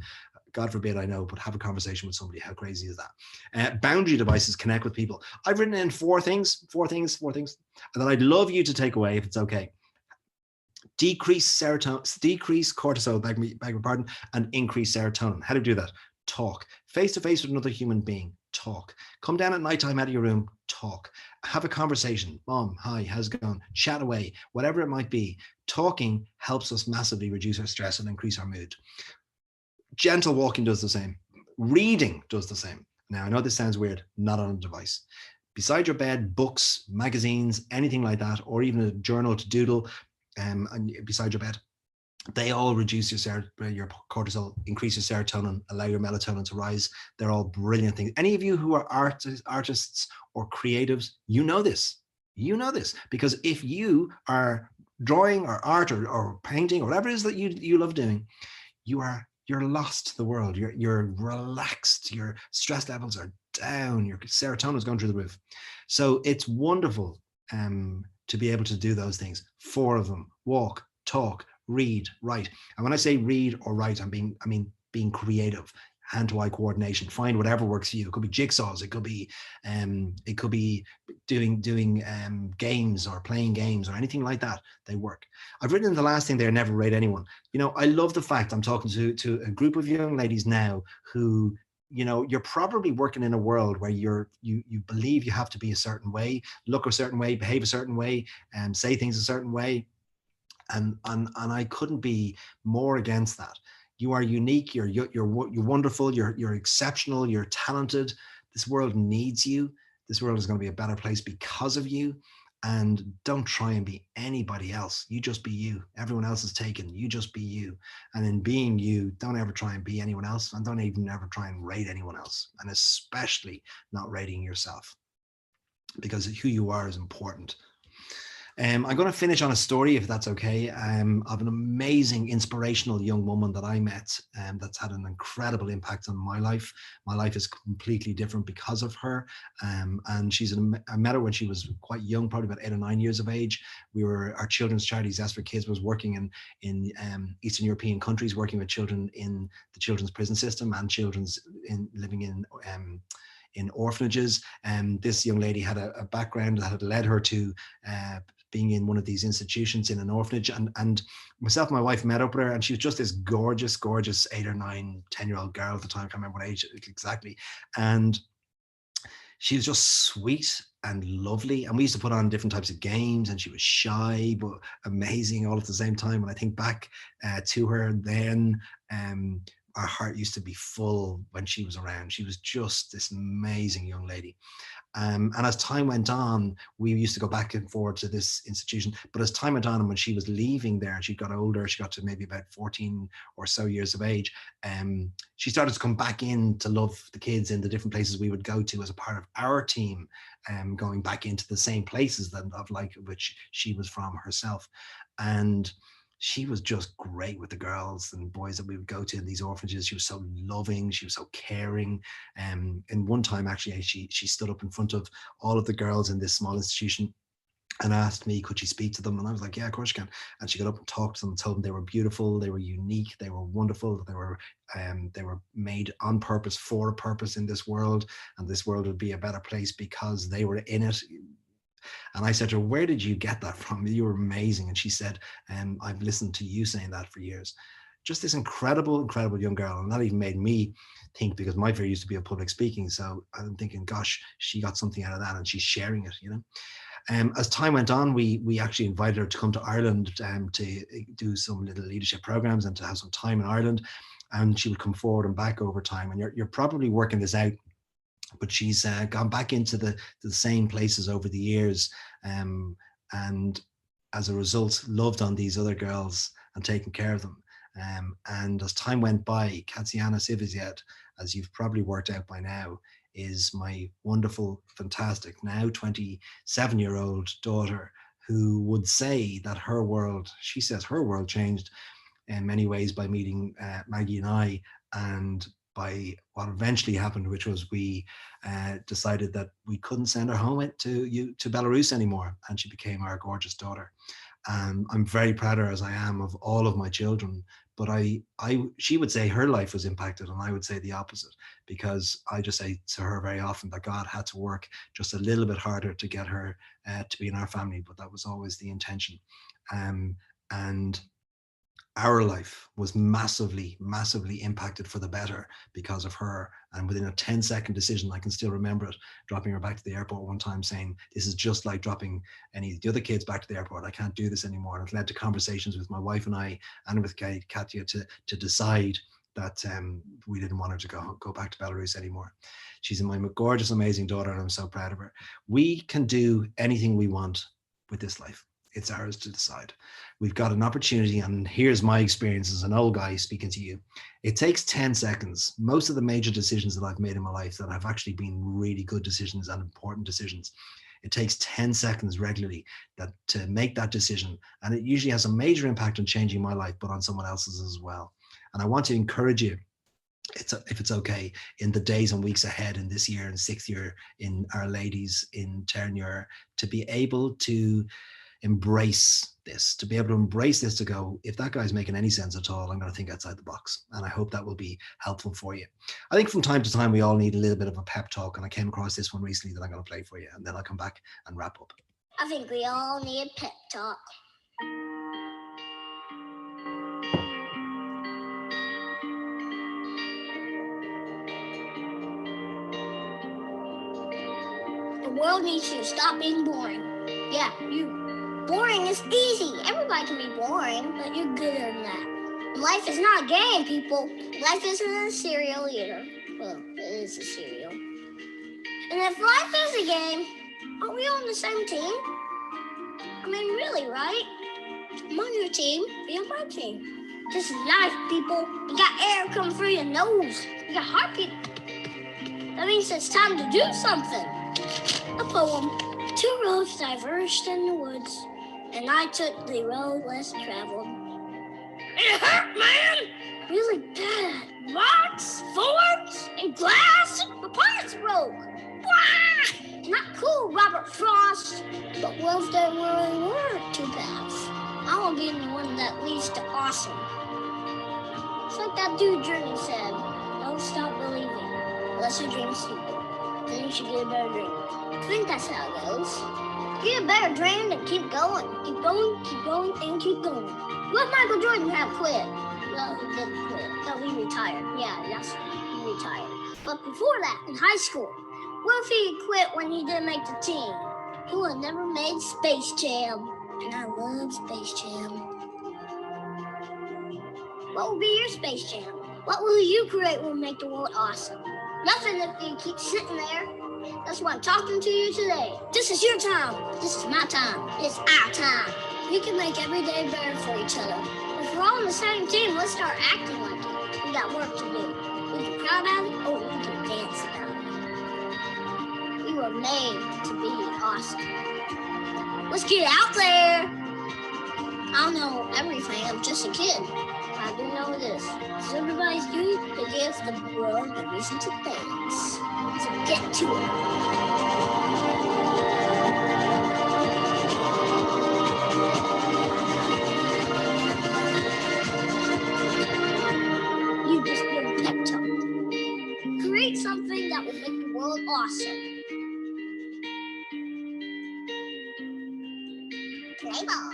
God forbid, I know, but have a conversation with somebody. How crazy is that? Boundary devices connect with people. I've written in four things that I'd love you to take away if it's okay. Decrease serotonin, decrease cortisol, beg your pardon, and increase serotonin. How do we do that? Talk. Face to face with another human being. Talk. Come down at nighttime out of your room. Talk. Have a conversation. Mom, hi, how's it going? Chat away. Whatever it might be. Talking helps us massively reduce our stress and increase our mood. Gentle walking does the same. Reading does the same. Now, I know this sounds weird, not on a device. Beside your bed, books, magazines, anything like that, or even a journal to doodle and beside your bed, they all reduce your cortisol, increase your serotonin, allow your melatonin to rise. They're all brilliant things. Any of you who are artists or creatives, you know this. You know this because if you are drawing or art or painting or whatever it is that you love doing, you're lost to the world. You're relaxed. Your stress levels are down. Your serotonin is going through the roof. So it's wonderful to be able to do those things. 4 of them: walk, talk, read, write. And when I say read or write, I mean being creative, hand-to-eye coordination. Find whatever works for you. It could be jigsaws. It could be doing games or playing games or anything like that. They work. I've written in the last thing there, never rate anyone. You know, I love the fact I'm talking to a group of young ladies now who, you know, you're probably working in a world where you believe you have to be a certain way, look a certain way, behave a certain way, and say things a certain way. And I couldn't be more against that. You are unique. You're wonderful. You're exceptional. You're talented. This world needs you. This world is going to be a better place because of you. And don't try and be anybody else. You just be you. Everyone else is taken. You just be you. And in being you, don't ever try and be anyone else. And don't even ever try and rate anyone else. And especially not rating yourself, because who you are is important. I'm going to finish on a story, if that's okay, of an amazing, inspirational young woman that I met that's had an incredible impact on my life. My life is completely different because of her. And I met her when she was quite young, probably about 8 or 9 years of age. Our children's charity, Zest for Kids, was working in Eastern European countries, working with children in the children's prison system and living in orphanages. And this young lady had a background that had led her to being in one of these institutions in an orphanage. And myself and my wife met up with her, and she was just this gorgeous 8 or 9, 10-year-old girl at the time. I can't remember what age exactly. And she was just sweet and lovely. And we used to put on different types of games, and she was shy, but amazing all at the same time. When I think back to her then, our heart used to be full when she was around. She was just this amazing young lady. And as time went on, we used to go back and forth to this institution. But as time went on, and when she was leaving there, she got older, she got to maybe about 14 or so years of age, she started to come back in to love the kids in the different places we would go to as a part of our team, going back into the same places which she was from herself. And she was just great with the girls and boys that we would go to in these orphanages. She was so loving. She was so caring. And one time, actually, she stood up in front of all of the girls in this small institution and asked me, could she speak to them? And I was like, yeah, of course you can. And she got up and talked to them and told them they were beautiful, they were unique, they were wonderful, they were made on purpose for a purpose in this world, and this world would be a better place because they were in it. And I said to her, where did you get that from? You were amazing. And she said, I've listened to you saying that for years. Just this incredible young girl. And that even made me think, because my fear used to be of public speaking. So I'm thinking, gosh, she got something out of that and she's sharing it, you know. As time went on, we actually invited her to come to Ireland to do some little leadership programs and to have some time in Ireland. And she would come forward and back over time. And you're probably working this out, but she's gone back into the same places over the years, and as a result loved on these other girls and taken care of them. And as time went by, Katsiana Siviziad, as you've probably worked out by now, is my wonderful, fantastic, now 27-year-old daughter, who would say that she says her world changed in many ways by meeting Maggie and I, and by what eventually happened, which was we decided that we couldn't send her home to Belarus anymore, and she became our gorgeous daughter. I'm very proud of her, as I am of all of my children. But she would say her life was impacted, and I would say the opposite, because I just say to her very often that God had to work just a little bit harder to get her to be in our family, but that was always the intention. And our life was massively impacted for the better because of her. And within a 10-second decision, I can still remember it, dropping her back to the airport one time, saying, this is just like dropping any of the other kids back to the airport. I can't do this anymore. And it led to conversations with my wife and I, and with Katya, to decide that we didn't want her to go back to Belarus anymore. She's my gorgeous, amazing daughter, and I'm so proud of her. We can do anything we want with this life. It's ours to decide. We've got an opportunity, and here's my experience as an old guy speaking to you. It takes 10 seconds. Most of the major decisions that I've made in my life that have actually been really good decisions and important decisions, it takes 10 seconds regularly to make that decision. And it usually has a major impact on changing my life, but on someone else's as well. And I want to encourage you, if it's okay, in the days and weeks ahead in this year and 6th year in Our Ladies in Terenure, to be able to embrace this, to go, if that guy's making any sense at all, I'm going to think outside the box. And I hope that will be helpful for you. I think from time to time, we all need a little bit of a pep talk. And I came across this one recently that I'm going to play for you. And then I'll come back and wrap up. I think we all need a pep talk. The world needs you to stop being boring. Yeah, you. Boring is easy. Everybody can be boring, but you're gooder than that. Life is not a game, people. Life isn't a cereal either. Well, it is a cereal. And if life is a game, aren't we on the same team? I mean, really, right? I'm on your team, be on my team. This is life, people. You got air coming through your nose. You got heartbeat. That means it's time to do something. A poem. 2 roads diverged in the woods, and I took the road less traveled. It hurt, man! Really bad. Rocks, thorns, and glass. The parts broke. Wah! Not cool, Robert Frost. But what if there really were 2 paths? I want to be the one that leads to awesome. It's like that dude Journey said, don't stop believing, unless your dream's stupid. Then you should get a better dream. I think that's how it goes. Get a better dream and keep going. Keep going, and keep going. What if Michael Jordan had quit? Well, he didn't quit. No, he retired. Yeah, he retired. But before that, in high school, what if he quit when he didn't make the team? He would have never made Space Jam. And I love Space Jam. What will be your Space Jam? What will you create will make the world awesome? Nothing if you keep sitting there. That's why I'm talking to you today. This is your time. This is my time. It's our time. We can make every day better for each other. If we're all on the same team, let's start acting like it. We got work to do. We can cry about it, or we can dance about it. We were made to be awesome. Let's get out there. I don't know everything. I'm just a kid. I do know this. So everybody's doing to give the world a reason to dance. So get to it. You just give a pep talk. Create something that will make the world awesome. Play ball.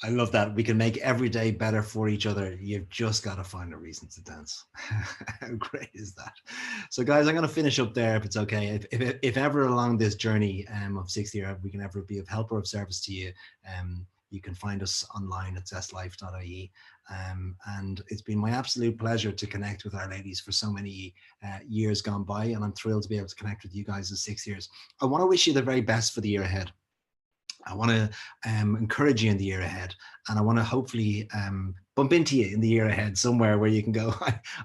I love that. We can make every day better for each other. You've just got to find a reason to dance. How great is that? So guys, I'm going to finish up there if it's okay. If ever along this journey of 6th year, we can ever be of help or of service to you, you can find us online at zestlife.ie. And it's been my absolute pleasure to connect with Our Ladies for so many years gone by. And I'm thrilled to be able to connect with you guys in 6 years. I want to wish you the very best for the year ahead. I want to encourage you in the year ahead, and I want to hopefully bump into you in the year ahead somewhere where you can go,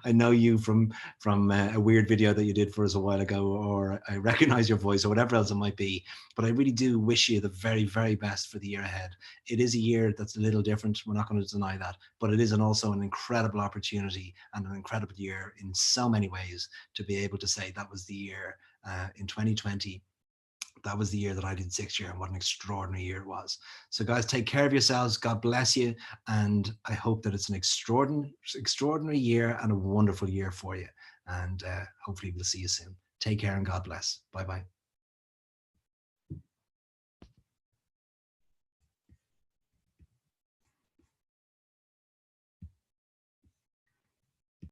I know you from a weird video that you did for us a while ago, or I recognize your voice, or whatever else it might be. But I really do wish you the very, very best for the year ahead. It is a year that's a little different. We're not going to deny that, but it is also an incredible opportunity and an incredible year in so many ways to be able to say that was the year in 2020. That was the year that I did 6th year, and what an extraordinary year it was. So guys, take care of yourselves. God bless you. And I hope that it's an extraordinary year and a wonderful year for you. And hopefully we'll see you soon. Take care and God bless. Bye-bye.